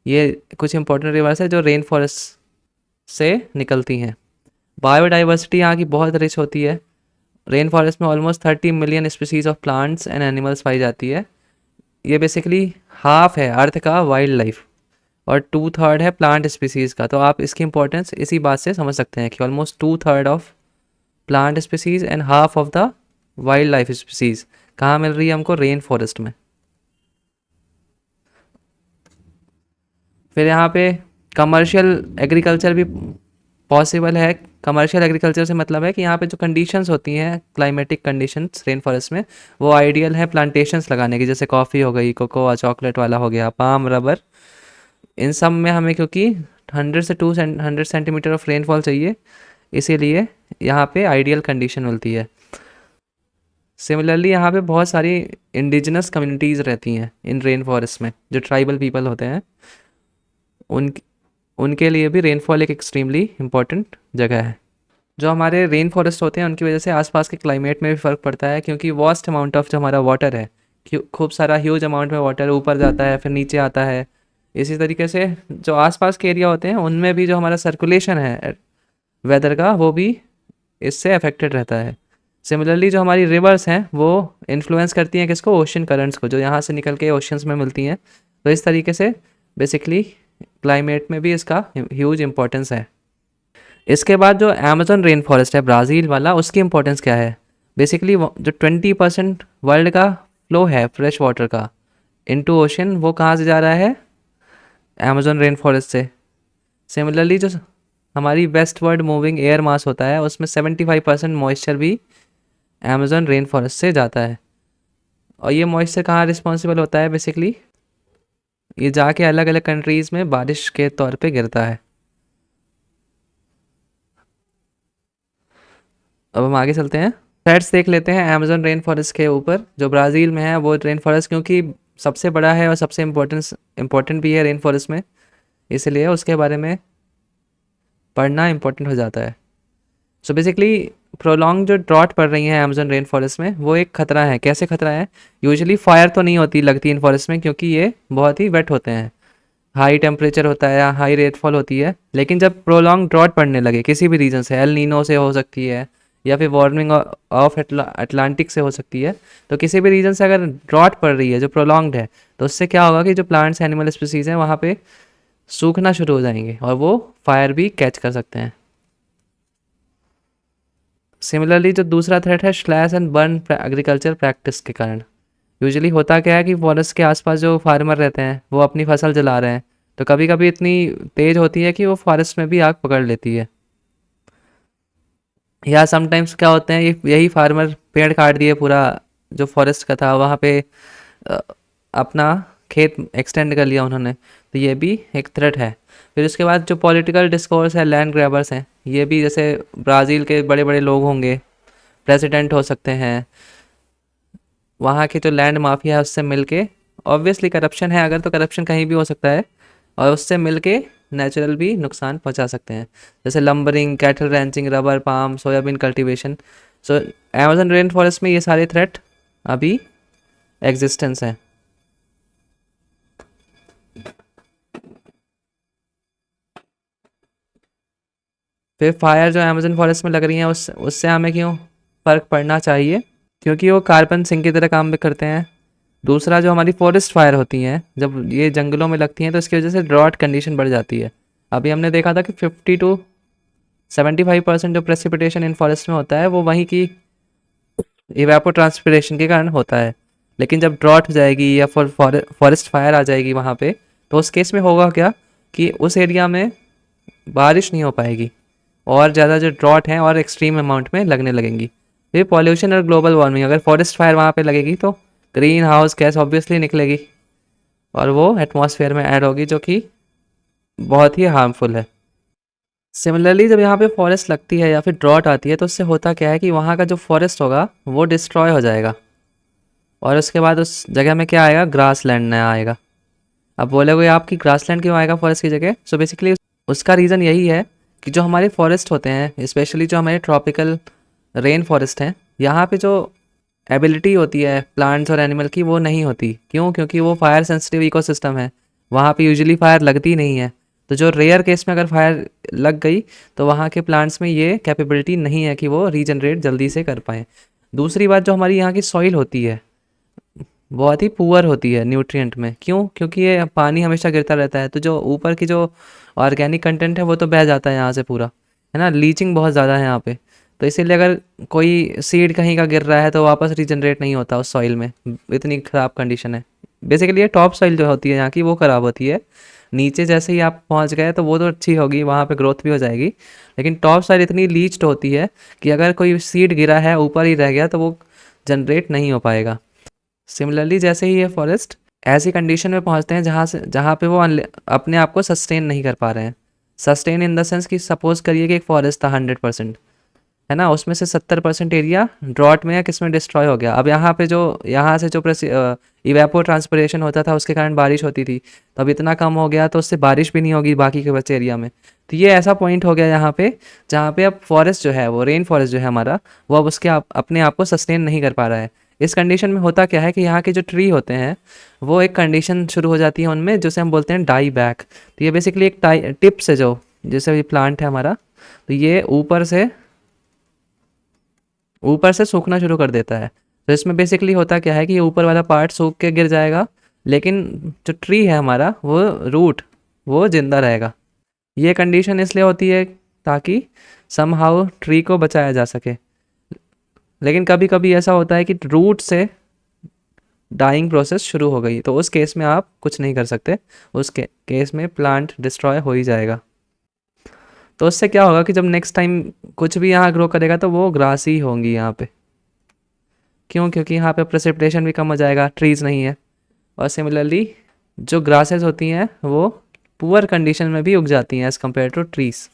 ये कुछ इंपॉर्टेंट रिवर्स है जो रेन फॉरेस्ट से निकलती हैं। बायोडाइवर्सिटी यहाँ की बहुत रिच होती है। रेन फॉरेस्ट में almost 30 million species of plants and animals पाई जाती है। ये बेसिकली हाफ है अर्थ का वाइल्ड लाइफ और 2/3 है प्लांट स्पीसीज़ का। तो आप इसकी इंपॉर्टेंस इसी बात से समझ सकते हैं कि almost 2/3 of plant species and half of the wild life species. कहाँ मिल रही है हमको? रेन फॉरेस्ट में। फिर यहाँ पे कमर्शियल एग्रीकल्चर भी पॉसिबल है। कमर्शियल एग्रीकल्चर से मतलब है कि यहाँ पे जो कंडीशंस होती हैं, क्लाइमेटिक कंडीशंस रेन फॉरेस्ट में, वो आइडियल है प्लांटेशंस लगाने की, जैसे कॉफ़ी हो गई, कोकोआ, चॉकलेट वाला हो गया, पाम, रबर। इन सब में हमें क्योंकि 100 से 200 सेंटीमीटर ऑफ रेनफॉल चाहिए, इसीलिए यहाँ पे आइडियल कंडीशन मिलती है। सिमिलरली यहाँ पे बहुत सारी इंडिजिनस कम्युनिटीज़ रहती हैं इन रेन फॉरेस्ट में, जो ट्राइबल पीपल होते हैं, उन उनके लिए भी रेनफॉल एक एक्सट्रीमली इम्पॉर्टेंट जगह है। जो हमारे रेन फॉरेस्ट होते हैं उनकी वजह से आसपास के क्लाइमेट में भी फ़र्क पड़ता है, क्योंकि वास्ट अमाउंट ऑफ जो हमारा वाटर है, खूब सारा ह्यूज अमाउंट में वाटर ऊपर जाता है फिर नीचे आता है। इसी तरीके से जो आसपास के एरिया होते हैं उनमें भी जो हमारा सर्कुलेशन है वेदर का, वो भी इससे अफेक्टेड रहता है। सिमिलरली जो हमारी रिवर्स हैं वो इन्फ्लुएंस करती हैं किसको? ओशन करंट्स को, जो यहाँ से निकल के ओशंस में मिलती हैं। तो इस तरीके से बेसिकली क्लाइमेट में भी इसका ह्यूज इम्पोर्टेंस है। इसके बाद जो अमेज़न रेन फॉरेस्ट है ब्राज़ील वाला, उसकी इम्पोर्टेंस क्या है? बेसिकली जो 20% वर्ल्ड का फ्लो है फ्रेश वाटर का इनटू ओशन, वो कहाँ से जा रहा है? अमेज़न रेन फॉरेस्ट से। सिमिलरली जो हमारी वेस्टवर्ड मूविंग एयर मास होता है, उसमें 75% मॉइस्चर भी अमेज़न रेन फॉरेस्ट से जाता है। और ये मॉइस्चर कहाँ रिस्पॉन्सिबल होता है? बेसिकली ये जाके अलग अलग कंट्रीज़ में बारिश के तौर पे गिरता है। अब हम आगे चलते हैं, फैक्ट्स देख लेते हैं अमेज़न रेन फॉरेस्ट के ऊपर। जो ब्राज़ील में है वो रेन फॉरेस्ट क्योंकि सबसे बड़ा है और सबसे इम्पोर्टेंट भी है रेन फॉरेस्ट में, इसलिए उसके बारे में पढ़ना इम्पोर्टेंट हो जाता है। सो बेसिकली प्रोलॉन्ग जो ड्रॉट पड़ रही है अमेज़न रेन फॉरेस्ट में, वो एक खतरा है। कैसे खतरा है? यूजुअली फायर तो नहीं होती लगती इन फॉरेस्ट में, क्योंकि ये बहुत ही वेट होते हैं, हाई टेम्परेचर होता है, हाई रेनफॉल होती है। लेकिन जब प्रोलॉन्ग ड्रॉट पड़ने लगे किसी भी रीजन से, एल नीनो से हो सकती है या फिर वार्मिंग ऑफ अटलांटिक से हो सकती है, तो किसी भी रीजन से अगर ड्रॉट पड़ रही है जो प्रोलॉन्ग्ड है, तो उससे क्या होगा कि जो प्लांट्स एनिमल स्पीसीज हैं वहाँ पे सूखना शुरू हो जाएंगे और वो फायर भी कैच कर सकते हैं। सिमिलरली जो दूसरा थ्रेट है slash and burn agriculture practice के कारण। यूजुअली होता क्या है कि फॉरेस्ट के आसपास जो फार्मर रहते हैं वो अपनी फसल जला रहे हैं, तो कभी कभी इतनी तेज़ होती है कि वो फॉरेस्ट में भी आग पकड़ लेती है। या समटाइम्स क्या होते हैं, यही फार्मर पेड़ काट दिए पूरा, जो फॉरेस्ट का था वहाँ पे अ, अपना खेत एक्सटेंड कर लिया उन्होंने, तो ये भी एक थ्रेट है। फिर उसके बाद जो पॉलिटिकल डिस्कोर्स है, लैंड ग्रैबर्स हैं, ये भी जैसे ब्राज़ील के बड़े बड़े लोग होंगे, प्रेसिडेंट हो सकते हैं, वहाँ के जो लैंड माफिया है उससे मिलके, ऑब्वियसली करप्शन है अगर, तो करप्शन कहीं भी हो सकता है, और उससे मिलके नेचुरल भी नुकसान पहुंचा सकते हैं, जैसे lumbering, cattle ranching, rubber, palm, soybean cultivation. So Amazon rain forest में ये सारे थ्रेट अभी एग्जिस्टेंस हैं। फिर फायर जो अमेज़न फॉरेस्ट में लग रही हैं उससे हमें क्यों फ़र्क पड़ना चाहिए? क्योंकि वो कार्बन सिंक की तरह काम भी करते हैं। दूसरा जो हमारी फॉरेस्ट फायर होती हैं जब ये जंगलों में लगती हैं, तो इसकी वजह से ड्रॉट कंडीशन बढ़ जाती है। अभी हमने देखा था कि 50 to 75% जो प्रेसिपिटेशन इन फॉरेस्ट में होता है वो वहीं की इवेपो ट्रांसपिरेशन के कारण होता है। लेकिन जब ड्रॉट हो जाएगी या फॉरेस्ट फायर आ जाएगी वहाँ पे, तो उस केस में होगा क्या कि उस एरिया में बारिश नहीं हो पाएगी और ज़्यादा जो ड्रॉट हैं और एक्सट्रीम अमाउंट में लगने लगेंगी। फिर पॉल्यूशन और ग्लोबल वार्मिंग, अगर फॉरेस्ट फायर वहाँ पे लगेगी तो ग्रीन हाउस गैस ऑब्वियसली निकलेगी और वो एटमॉस्फेयर में ऐड होगी, जो कि बहुत ही हार्मफुल है। सिमिलरली जब यहाँ पे फॉरेस्ट लगती है या फिर ड्रॉट आती है, तो उससे होता क्या है कि वहाँ का जो फॉरेस्ट होगा वो डिस्ट्रॉय हो जाएगा और उसके बाद उस जगह में क्या आएगा? ग्रास लैंड नया आएगा। अब बोलोगे आपकी ग्रास लैंड क्यों आएगा फॉरेस्ट की जगह? सो बेसिकली उसका रीज़न यही है कि जो हमारे फॉरेस्ट होते हैं, स्पेशली जो हमारे ट्रॉपिकल रेन फॉरेस्ट हैं, यहाँ पे जो एबिलिटी होती है प्लांट्स और एनिमल की वो नहीं होती। क्यों? क्योंकि वो फायर सेंसिटिव इकोसिस्टम है, वहाँ पे यूजुअली फायर लगती नहीं है। तो जो रेयर केस में अगर फायर लग गई तो वहाँ के प्लांट्स में ये कैपेबिलिटी नहीं है कि वो रीजनरेट जल्दी से कर पाएँ। दूसरी बात, जो हमारी यहाँ की सॉइल होती है बहुत ही पुअर होती है न्यूट्रिएंट में। क्यों? क्योंकि ये पानी हमेशा गिरता रहता है, तो जो ऊपर की जो ऑर्गेनिक कंटेंट है वो तो बह जाता है यहाँ से पूरा, है ना। लीचिंग बहुत ज़्यादा है यहाँ पे, तो इसीलिए अगर कोई सीड कहीं का गिर रहा है तो वापस रीजनरेट नहीं होता उस सॉइल में, इतनी ख़राब कंडीशन है। बेसिकली ये टॉप सॉइल जो होती है यहाँ की वो ख़राब होती है। नीचे जैसे ही आप पहुँच गए तो वो तो अच्छी होगी, वहाँ पे ग्रोथ भी हो जाएगी, लेकिन टॉप सॉइल इतनी लीच्ड होती है कि अगर कोई सीड गिरा है ऊपर ही रह गया तो वो जनरेट नहीं हो पाएगा। सिमिलरली जैसे ही ये फॉरेस्ट ऐसी कंडीशन में पहुंचते हैं जहाँ पे वो अपने आप को सस्टेन नहीं कर पा रहे हैं। सस्टेन इन द सेंस कि सपोज करिए कि एक फॉरेस्ट था 100%, है ना, उसमें से 70% एरिया ड्रॉट में या किस में डिस्ट्रॉय हो गया। अब यहाँ से जो इवेपो ट्रांसपिरेशन होता था उसके कारण बारिश होती थी, तो अब इतना कम हो गया तो उससे बारिश भी नहीं होगी बाकी के बचे एरिया में। तो ये ऐसा पॉइंट हो गया यहाँ पे जहाँ पे अब फॉरेस्ट जो है वो रेन फॉरेस्ट जो है हमारा, वो अब अपने आप को सस्टेन नहीं कर पा रहा है। इस कंडीशन में होता क्या है कि यहाँ के जो ट्री होते हैं वो एक कंडीशन शुरू हो जाती है उनमें, जिसे हम बोलते हैं डाई बैक। तो ये बेसिकली एक टिप से जो जैसे ये प्लांट है हमारा, तो ये ऊपर से सूखना शुरू कर देता है। तो इसमें बेसिकली होता क्या है कि ये ऊपर वाला पार्ट सूख के गिर जाएगा, लेकिन जो ट्री है हमारा वो रूट वो जिंदा रहेगा। ये कंडीशन इसलिए होती है ताकि समहाउ ट्री को बचाया जा सके। लेकिन कभी कभी ऐसा होता है कि रूट से डाइंग प्रोसेस शुरू हो गई, तो उस केस में आप कुछ नहीं कर सकते, उस केस में प्लांट डिस्ट्रॉय हो ही जाएगा। तो उससे क्या होगा कि जब नेक्स्ट टाइम कुछ भी यहाँ ग्रो करेगा तो वो ग्रास ही होंगी यहाँ पे। क्यों? क्योंकि यहाँ पे प्रेसिपिटेशन भी कम हो जाएगा, ट्रीज़ नहीं है। और सिमिलरली जो ग्रासेस होती हैं वो पुअर कंडीशन में भी उग जाती हैं एज़ कम्पेयर टू ट्रीज़।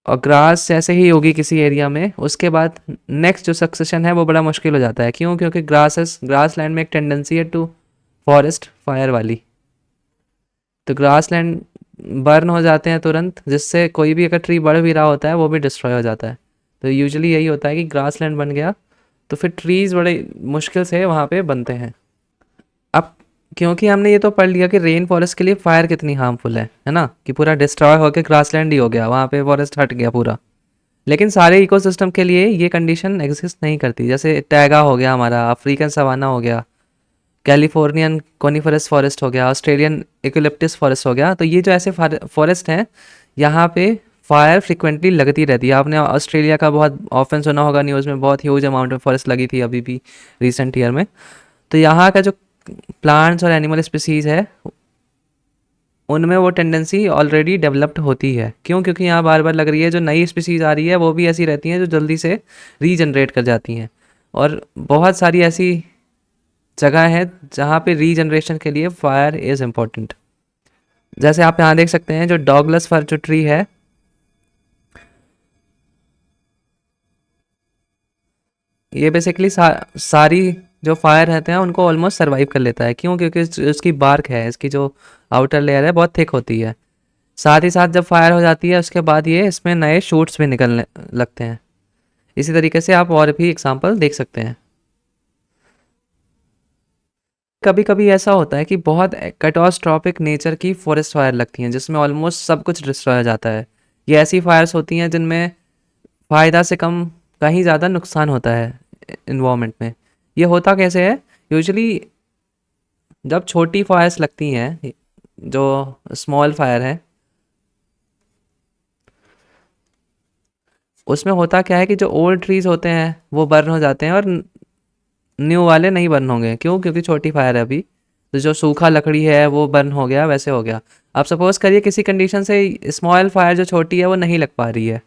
और ग्रास जैसे ही होगी किसी एरिया में, उसके बाद नेक्स्ट जो सक्सेशन है वो बड़ा मुश्किल हो जाता है। क्यों? क्योंकि ग्रास लैंड में एक टेंडेंसी है टू फॉरेस्ट फायर वाली। तो ग्रास लैंड बर्न हो जाते हैं तुरंत, जिससे कोई भी अगर ट्री बढ़ भी रहा होता है वो भी डिस्ट्रॉय हो जाता है। तो यूजुअली यही होता है कि ग्रास लैंड बन गया तो फिर ट्रीज़ बड़े मुश्किल से वहाँ पे बनते हैं। अब क्योंकि हमने ये तो पढ़ लिया कि रेन फॉरेस्ट के लिए फायर कितनी हार्मफुल है ना, कि पूरा डिस्ट्रॉय होकर ग्रासलैंड ही हो गया, वहाँ पे फॉरेस्ट हट गया पूरा। लेकिन सारे इकोसिस्टम के लिए ये कंडीशन एग्जिस्ट नहीं करती। जैसे टैगा हो गया हमारा, अफ्रीकन सवाना हो गया, कैलिफोर्नियन कोनिफरस फॉरेस्ट हो गया, ऑस्ट्रेलियन इकोलिप्टिस फॉरेस्ट हो गया। तो ये जो ऐसे फॉरेस्ट हैं यहाँ पे फायर फ्रिक्वेंटली लगती रहती है। आपने ऑस्ट्रेलिया का बहुत ऑफन सुना होगा, न्यूज़ में बहुत ह्यूज अमाउंट में फॉरेस्ट लगी थी अभी भी रिसेंट ईयर में। तो यहाँ का जो प्लांट्स और एनिमल स्पीसीज़ है उनमें वो टेंडेंसी ऑलरेडी डेवलप्ड होती है। क्यों? क्योंकि यहाँ बार बार लग रही है, जो नई स्पीसीज़ आ रही है वो भी ऐसी रहती हैं जो जल्दी से रीजनरेट कर जाती हैं। और बहुत सारी ऐसी जगह है जहाँ पे रीजनरेशन के लिए फायर इज़ इम्पॉर्टेंट। जैसे आप यहाँ देख सकते हैं जो डॉगलस फर जो ट्री है, ये बेसिकली सारी जो फायर रहते हैं उनको ऑलमोस्ट सर्वाइव कर लेता है। क्यों? क्योंकि उसकी बार्क है, इसकी जो आउटर लेयर है बहुत थिक होती है। साथ ही साथ जब फायर हो जाती है उसके बाद ये इसमें नए शूट्स भी निकलने लगते हैं। इसी तरीके से आप और भी एग्जांपल देख सकते हैं। कभी कभी ऐसा होता है कि बहुत कैटास्ट्रॉफिक नेचर की फॉरेस्ट फायर लगती हैं जिसमें ऑलमोस्ट सब कुछ डिस्ट्रॉय हो जाता है। ये ऐसी फायर्स होती हैं जिनमें फ़ायदा से कम कहीं ज़्यादा नुकसान होता है इन्वामेंट में। ये होता कैसे है? यूजुअली जब छोटी फायर्स लगती हैं, जो स्मॉल फायर है, उसमें होता क्या है कि जो ओल्ड ट्रीज होते हैं वो बर्न हो जाते हैं और न्यू वाले नहीं बर्न होंगे। क्यों? क्योंकि छोटी फायर है अभी। तो जो सूखा लकड़ी है वो बर्न हो गया, वैसे हो गया। आप सपोज करिए किसी कंडीशन से स्मॉल फायर जो छोटी है वो नहीं लग पा रही है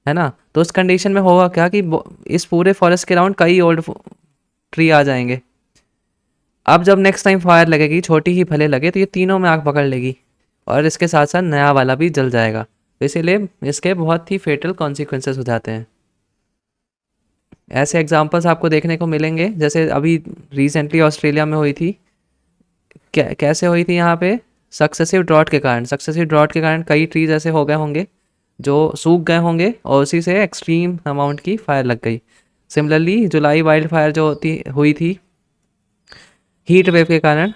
ना, तो उस कंडीशन में होगा क्या कि इस पूरे फॉरेस्ट के अराउंड कई ओल्ड ट्री आ जाएंगे। अब जब नेक्स्ट टाइम फायर लगेगी, छोटी ही भले लगे, तो ये तीनों में आग पकड़ लेगी और इसके साथ साथ नया वाला भी जल जाएगा। तो इसीलिए इसके बहुत ही फेटल कॉन्सिक्वेंसेस हो जाते हैं। ऐसे एग्जांपल्स आपको देखने को मिलेंगे, जैसे अभी रिसेंटली ऑस्ट्रेलिया में हुई थी। कैसे हुई थी यहाँ पे? सक्सेसिव ड्रॉट के कारण कई ट्रीज ऐसे हो गए होंगे जो सूख गए होंगे और उसी से एक्सट्रीम अमाउंट की फायर लग गई। सिमिलरली जुलाई वाइल्ड फायर जो हुई थी हीट वेव के कारण,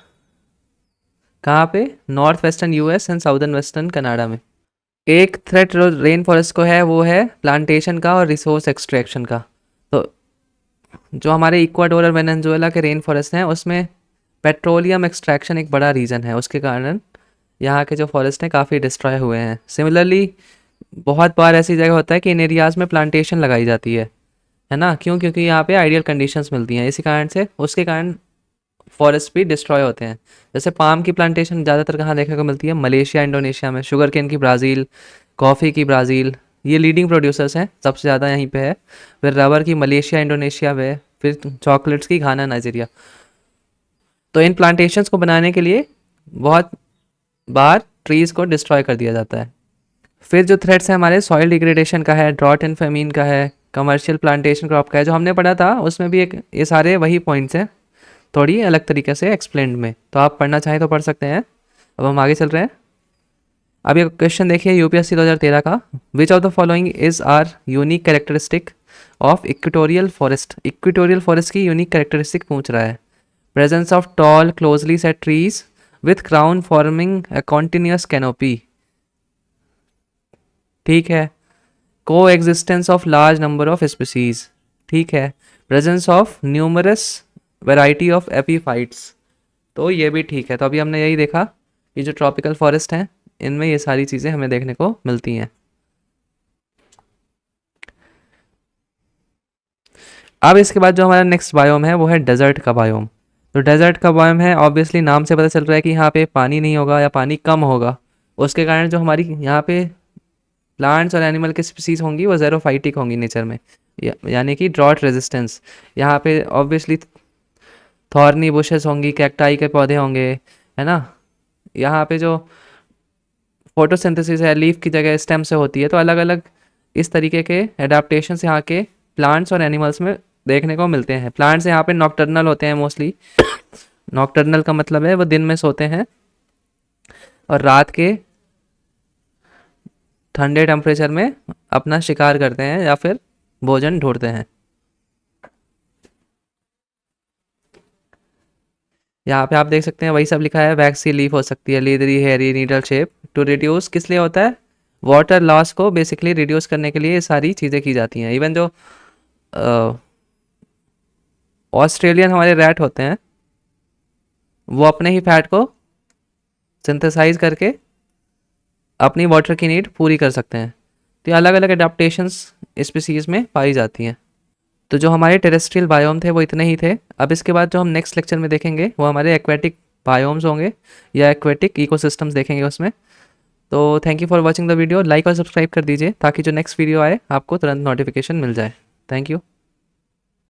कहाँ पे? North western US and southern western Canada में। एक थ्रेट जो रेन फॉरेस्ट को है वो है प्लांटेशन का और रिसोर्स एक्सट्रैक्शन का। तो जो हमारे इक्वाडोर और वेनेजुएला के रेन फॉरेस्ट हैं उसमें पेट्रोलियम एक्सट्रैक्शन एक बड़ा रीज़न है, उसके कारण यहाँ के जो फॉरेस्ट हैं काफ़ी डिस्ट्रॉय हुए हैं। सिमिलरली बहुत बार ऐसी जगह होता है कि इन एरियाज़ में प्लांटेशन लगाई जाती है ना, क्यों? क्योंकि यहाँ पे आइडियल कंडीशंस मिलती हैं, इसी कारण से उसके कारण फॉरेस्ट भी डिस्ट्रॉय होते हैं। जैसे पाम की प्लांटेशन ज़्यादातर कहाँ देखने को मिलती है? मलेशिया, इंडोनेशिया में। शुगर केन की ब्राज़ील, कॉफ़ी की ब्राज़ील, ये लीडिंग प्रोड्यूसर्स हैं, सबसे ज़्यादा यहीं पे है। फिर रबर की मलेशिया, इंडोनेशिया में। फिर चॉकलेट्स की घाना, नाइजीरिया। तो इन प्लांटेशंस को बनाने के लिए बहुत बार ट्रीज़ को डिस्ट्रॉय कर दिया जाता है। फिर जो थ्रेट्स हैं हमारे, सॉइल डिग्रेडेशन का है, ड्रॉट एंड फेमीन का है, कमर्शियल प्लांटेशन क्रॉप का है, जो हमने पढ़ा था उसमें भी एक ये सारे वही पॉइंट्स हैं, थोड़ी अलग तरीके से एक्सप्लेन्ड में। तो आप पढ़ना चाहें तो पढ़ सकते हैं। अब हम आगे चल रहे हैं। अब ये क्वेश्चन देखिए यूपीएससी 2013 का। Which of the following is are unique characteristic of equatorial forest? Equatorial forest की यूनिक कैरेक्टरिस्टिक पूछ रहा है। Presence of tall closely set trees with crown forming a continuous canopy. ठीक है। Coexistence of large number of species. ठीक है। Presence of numerous variety of epiphytes. तो ये भी ठीक है। तो अभी हमने यही देखा कि जो ट्रॉपिकल फॉरेस्ट हैं इनमें ये सारी चीज़ें हमें देखने को मिलती हैं। अब इसके बाद जो हमारा नेक्स्ट बायोम है वो है डेजर्ट का बायोम। तो डेजर्ट का बायोम है, ऑब्वियसली नाम से पता चल रहा है कि यहाँ पे पानी नहीं होगा या पानी कम होगा। उसके कारण जो हमारी यहाँ पे प्लांट्स और एनिमल की स्पीसीज होंगी वो ज़ेरोफाइटिक होंगी नेचर में, यानी कि ड्रॉट रेजिस्टेंस। यहाँ पे ऑब्वियसली थॉर्नी बुशेस होंगी, कैक्टाई के पौधे होंगे, है ना। यहाँ पे जो फोटोसिंथेसिस है लीफ की जगह स्टेम से होती है। तो अलग अलग इस तरीके के एडाप्टेशंस यहाँ के प्लांट्स और एनिमल्स में देखने को मिलते हैं। प्लांट्स यहाँ पे नॉकटर्नल होते हैं मोस्टली। नॉकटर्नल का मतलब है वो दिन में सोते हैं और रात के ठंडे टेम्परेचर में अपना शिकार करते हैं या फिर भोजन ढूंढते हैं। यहाँ पे आप देख सकते हैं वही सब लिखा है। वैक्सी लीफ हो सकती है, leathery, hairy, needle shape. To reduce किस लिए होता है? वाटर लॉस को बेसिकली रिड्यूस करने के लिए ये सारी चीज़ें की जाती हैं। इवन जो ऑस्ट्रेलियन हमारे रैट होते हैं वो अपने ही फैट को सिंथेसाइज करके अपनी वाटर की नीड पूरी कर सकते हैं। तो ये अलग अलग एडाप्टेशंस स्पीसीज़ में पाई जाती हैं। तो जो हमारे टेरेस्ट्रियल बायोम थे वो इतने ही थे। अब इसके बाद जो हम नेक्स्ट लेक्चर में देखेंगे वो हमारे एक्वेटिक बायोम्स होंगे या एक्वेटिक इकोसिस्टम्स देखेंगे उसमें। तो thank you for watching the video. Like और सब्सक्राइब कर दीजिए ताकि जो नेक्स्ट वीडियो आए आपको तुरंत नोटिफिकेशन मिल जाए। Thank you.